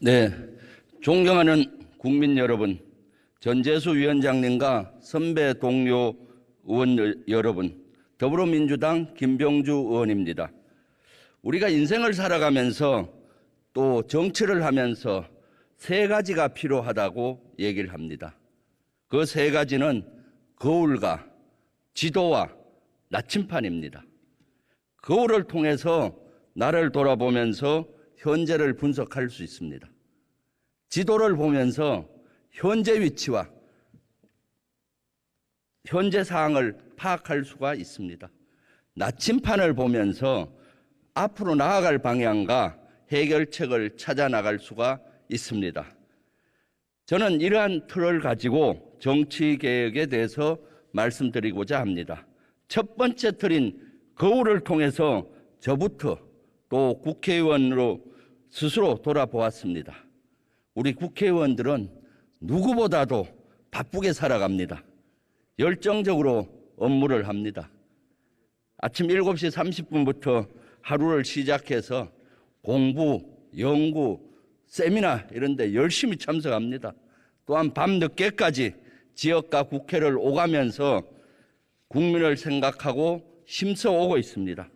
네, 존경하는 국민 여러분, 전재수 위원장님과 선배 동료 의원 여러분, 더불어민주당 김병주 의원입니다. 우리가 인생을 살아가면서 또 정치를 하면서 세 가지가 필요하다고 얘기를 합니다. 그 세 가지는 거울과 지도와 나침판입니다. 거울을 통해서 나를 돌아보면서 현재를 분석할 수 있습니다. 지도를 보면서 현재 위치와 현재 상황을 파악할 수가 있습니다. 나침판을 보면서 앞으로 나아갈 방향과 해결책을 찾아 나갈 수가 있습니다. 저는 이러한 틀을 가지고 정치개혁에 대해서 말씀드리고자 합니다. 첫 번째 틀인 거울을 통해서 저부터 또 국회의원으로 스스로 돌아보았습니다. 우리 국회의원들은 누구보다도 바쁘게 살아갑니다. 열정적으로 업무를 합니다. 아침 7시 30분부터 하루를 시작해서 공부, 연구, 세미나 이런 데 열심히 참석합니다. 또한 밤늦게까지 지역과 국회를 오가면서 국민을 생각하고 힘써오고 있습니다.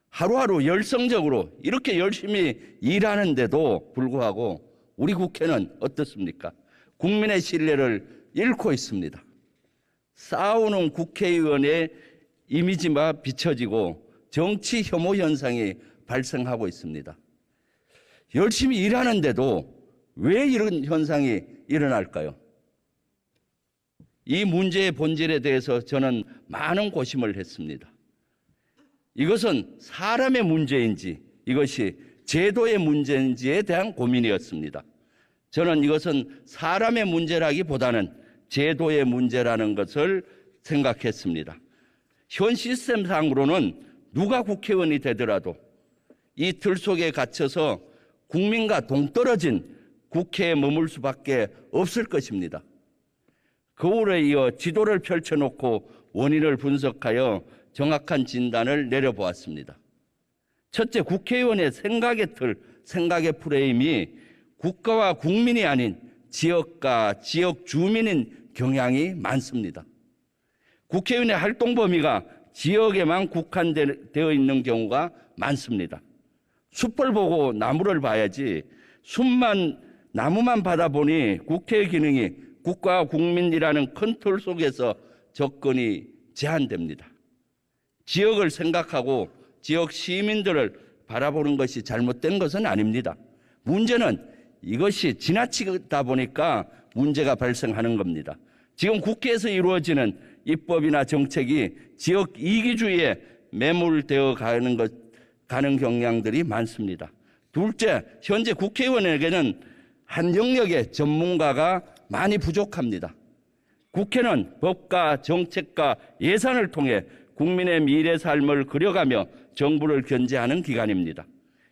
하루하루 열성적으로 이렇게 열심히 일하는데도 불구하고 우리 국회는 어떻습니까? 국민의 신뢰를 잃고 있습니다. 싸우는 국회의원의 이미지가 비춰지고 정치 혐오 현상이 발생하고 있습니다. 열심히 일하는데도 왜 이런 현상이 일어날까요? 이 문제의 본질에 대해서 저는 많은 고심을 했습니다. 이것은 사람의 문제인지 이것이 제도의 문제인지에 대한 고민이었습니다. 저는 이것은 사람의 문제라기보다는 제도의 문제라는 것을 생각했습니다. 현 시스템상으로는 누가 국회의원이 되더라도 이 틀 속에 갇혀서 국민과 동떨어진 국회에 머물 수밖에 없을 것입니다. 거울에 이어 지도를 펼쳐놓고 원인을 분석하여 정확한 진단을 내려보았습니다. 첫째, 국회의원의 생각의 틀, 생각의 프레임이 국가와 국민이 아닌 지역과 지역 주민인 경향이 많습니다. 국회의원의 활동 범위가 지역에만 국한되어 있는 경우가 많습니다. 숲을 보고 나무를 봐야지 나무만 바라보니 국회의 기능이 국가와 국민이라는 큰 틀 속에서 접근이 제한됩니다. 지역을 생각하고 지역 시민들을 바라보는 것이 잘못된 것은 아닙니다. 문제는 이것이 지나치다 보니까 문제가 발생하는 겁니다. 지금 국회에서 이루어지는 입법이나 정책이 지역 이기주의에 매몰되어 가는 경향들이 많습니다. 둘째, 현재 국회의원에게는 한 영역의 전문가가 많이 부족합니다. 국회는 법과 정책과 예산을 통해 국민의 미래 삶을 그려가며 정부를 견제하는 기관입니다.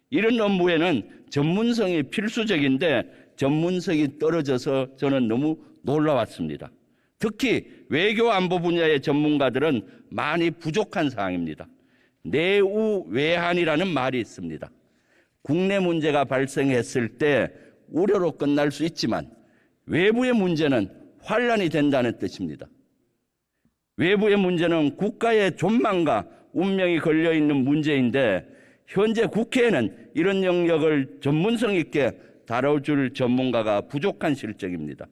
이런 업무에는 전문성이 필수적인데 전문성이 떨어져서 저는 너무 놀라웠습니다. 특히 외교 안보 분야의 전문가들은 많이 부족한 사항입니다. 내우외환이라는 말이 있습니다. 국내 문제가 발생했을 때 우려로 끝날 수 있지만 외부의 문제는 환란이 된다는 뜻입니다. 외부의 문제는 국가의 존망과 운명이 걸려있는 문제인데 현재 국회에는 이런 영역을 전문성 있게 다뤄줄 전문가가 부족한 실정입니다.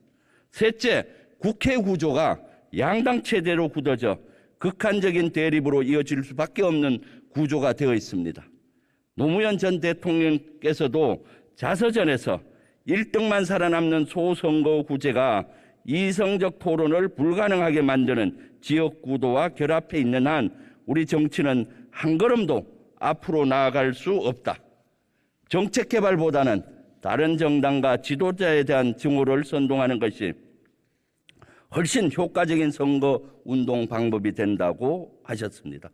셋째, 국회 구조가 양당 체제로 굳어져 극한적인 대립으로 이어질 수밖에 없는 구조가 되어 있습니다. 노무현 전 대통령께서도 자서전에서 1등만 살아남는 소선거구제가 이성적 토론을 불가능하게 만드는 지역구도와 결합해 있는 한 우리 정치는 한 걸음도 앞으로 나아갈 수 없다. 정책 개발보다는 다른 정당과 지도자에 대한 증오를 선동하는 것이 훨씬 효과적인 선거 운동 방법이 된다고 하셨습니다.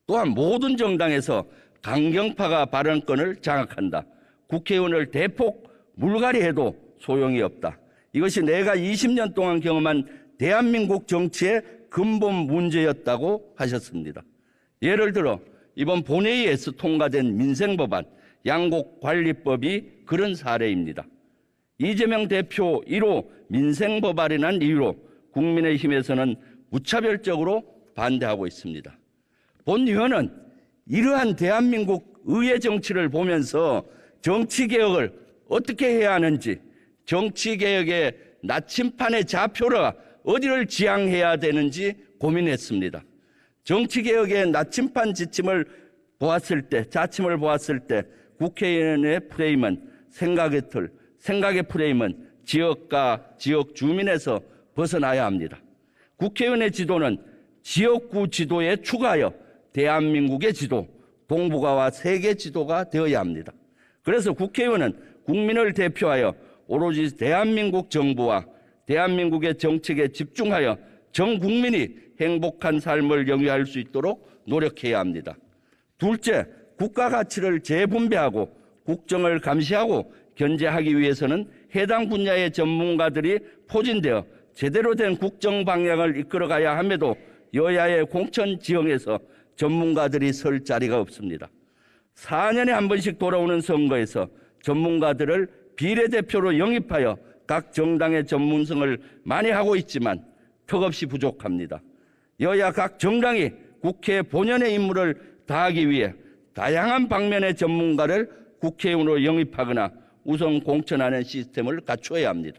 또한 모든 정당에서 강경파가 발언권을 장악한다. 국회의원을 대폭 물갈이해도 소용이 없다. 이것이 내가 20년 동안 경험한 대한민국 정치의 근본 문제였다고 하셨습니다. 예를 들어 이번 본회의에서 통과된 민생법안, 양곡관리법이 그런 사례입니다. 이재명 대표 1호 민생법 발의란 이유로 국민의힘에서는 무차별적으로 반대하고 있습니다. 본 의원은 이러한 대한민국 의회 정치를 보면서 정치개혁을 어떻게 해야 하는지, 정치개혁의 나침판의 좌표가 어디를 지향해야 되는지 고민했습니다. 정치개혁의 나침판 지침을 보았을 때, 자침을 보았을 때 국회의원의 프레임은 생각의 틀, 생각의 프레임은 지역과 지역 주민에서 벗어나야 합니다. 국회의원의 지도는 지역구 지도에 추가하여 대한민국의 지도, 동북아와 세계 지도가 되어야 합니다. 그래서 국회의원은 국민을 대표하여 오로지 대한민국 정부와 대한민국의 정책에 집중하여 전 국민이 행복한 삶을 영위할 수 있도록 노력해야 합니다. 둘째, 국가 가치를 재분배하고 국정을 감시하고 견제하기 위해서는 해당 분야의 전문가들이 포진되어 제대로 된 국정 방향을 이끌어가야 함에도 여야의 공천 지형에서 전문가들이 설 자리가 없습니다. 4년에 한 번씩 돌아오는 선거에서 전문가들을 비례대표로 영입하여 각 정당의 전문성을 만회하고 있지만 턱없이 부족합니다. 여야 각 정당이 국회 본연의 임무를 다하기 위해 다양한 방면의 전문가를 국회의원으로 영입하거나 우선 공천하는 시스템을 갖추어야 합니다.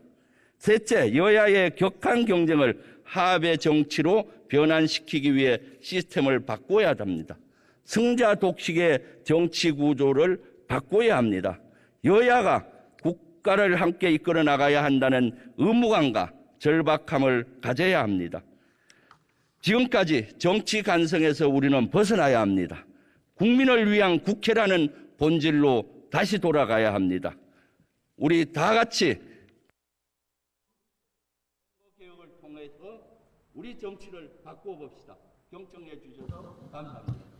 셋째, 여야의 격한 경쟁을 합의 정치로 변환시키기 위해 시스템을 바꿔야 합니다. 승자 독식의 정치 구조를 바꿔야 합니다. 여야가 국가를 함께 이끌어 나가야 한다는 의무감과 절박함을 가져야 합니다. 지금까지 정치 간성에서 우리는 벗어나야 합니다. 국민을 위한 국회라는 본질로 다시 돌아가야 합니다. 우리 다 같이 개혁을 통해서 우리 정치를 바꿔 봅시다. 경청해 주셔서 감사합니다.